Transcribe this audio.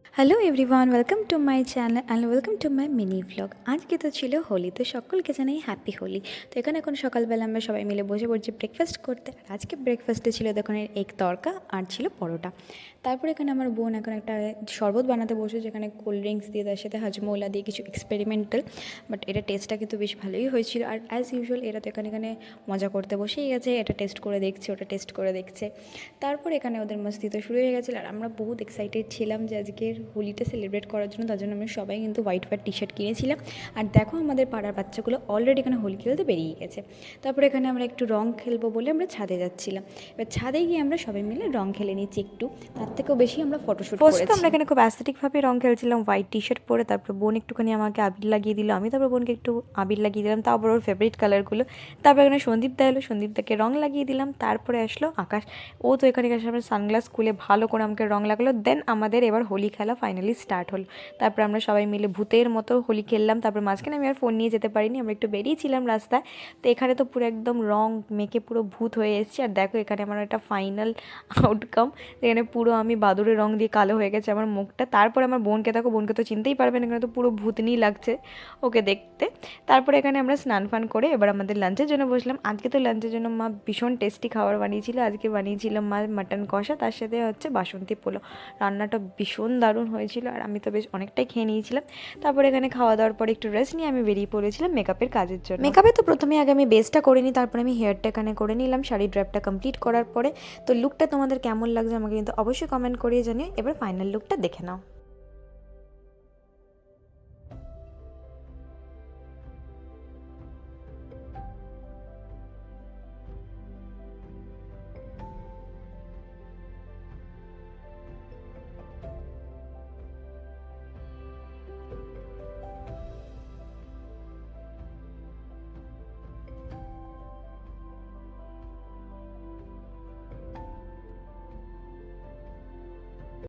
Hello everyone, welcome to my channel and welcome to my mini vlog. আজকে তো ছিল হোলি, তো সকলকে জানাই হ্যাপি হোলি। তো এখানে এখন সকালবেলা আমরা সবাই মিলে বসে পড়ছি ব্রেকফাস্ট করতে। আর আজকে ব্রেকফাস্টে ছিল দেখুন এগ তড়কা আর ছিল পরোটা। তারপরে এখানে আমার বোন এখন একটা শরবত বানাতে বসে, যেখানে কোল্ড ড্রিঙ্কস দিয়ে তার সাথে হাজমোলা দিয়ে কিছু এক্সপেরিমেন্টাল, বাট এটা টেস্টটা কিন্তু বেশ ভালোই হয়েছিল। আর অ্যাজ ইউজুয়াল এরা তো এখানে মজা করতে বসেই গেছে, এটা টেস্ট করে দেখছে, ওটা টেস্ট করে দেখছে। তারপর এখানে ওদের মস্তি তো শুরু হয়ে গেছিলো। আর আমরা বহুত এক্সাইটেড ছিলাম যে আজকের হোলিটা সেলিব্রেট করার জন্য, তার জন্য আমরা সবাই কিন্তু হোয়াইট টি শার্ট কিনেছিলাম। আর দেখো আমাদের পাড়ার বাচ্চাগুলো অলরেডি এখানে হোলি খেলতে বেরিয়ে গেছে। তারপরে এখানে আমরা একটু রং খেলবো বলে আমরা ছাদে যাচ্ছিলাম। এবার ছাদে গিয়ে আমরা সবাই মিলে রং খেলে নিচ্ছি একটু, তার থেকেও বেশি আমরা ফটোশ্যুট করেছি। ফার্স্ট আমরা এখানে খুব অ্যাস্থেটিকভাবে রং খেলছিলাম হোয়াইট টি শার্ট পরে। তারপর বোন একটুখানি আমাকে আবির লাগিয়ে দিল, আমি তারপর বোনকে একটু আবির লাগিয়ে দিলাম, তারপর ওর ফেভারিট কালারগুলো। তারপর এখানে সন্দীপদা এলো, সন্দীপদাকে রং লাগিয়ে দিলাম। তারপরে আসলো আকাশ, ও তো এখানে এসে আমার সানগ্লাস খুলে ভালো করে আমাকে রং লাগালো। দেন আমাদের এবার হোলি খেলা ফাইনালি স্টার্ট হলো। তারপর আমরা সবাই মিলে ভূতের মতো হোলি খেললাম। তারপর মাঝখানে আমি আর ফোন নিয়ে যেতে পারিনি, আমরা একটু বেরিয়েছিলাম রাস্তায়। তো এখানে তো পুরো একদম রং মেখে পুরো ভূত হয়ে এসেছি। আর দেখো এখানে আমার একটা ফাইনাল আউটকাম, এখানে পুরো আমি বাদুড়ের রং দিয়ে কালো হয়ে গেছে আমার মুখটা। তারপর আমার বোনকে দেখো, বোনকে তো চিনতেই পারবে না, এখানে তো পুরো ভূতনি লাগছে ওকে দেখতে। তারপরে এখানে আমরা স্নান ফান করে এবার আমাদের লাঞ্চের জন্য বসলাম। আজকে তো লাঞ্চের জন্য মা ভীষণ টেস্টি খাবার বানিয়েছিল। আজকে বানিয়েছিল মা মাটন কষা, তার সাথে হচ্ছে বাসন্তী পোলাও। রান্নাটা ভীষণ দারুণ হয়েছিল, আর আমি তো বেশ অনেকটাই খেয়ে নিয়েছিলাম। তারপরে এখানে খাওয়া দাওয়ার পরে একটু রেস্ট নিয়ে আমি বেরিয়ে পড়েছিলাম মেকআপের কাজের জন্য। মেকআপে তো প্রথমে আগে আমি বেসটা করে নিই, তারপরে আমি হেয়ারটা এখানে করে নিলাম শাড়ির ড্র্যাপটা কমপ্লিট করার পরে। তো লুকটা তোমাদের কেমন লাগছে আমাকে কিন্তু অবশ্যই কমেন্ট করে জানিয়ে। এবার ফাইনাল লুকটা দেখে নাও।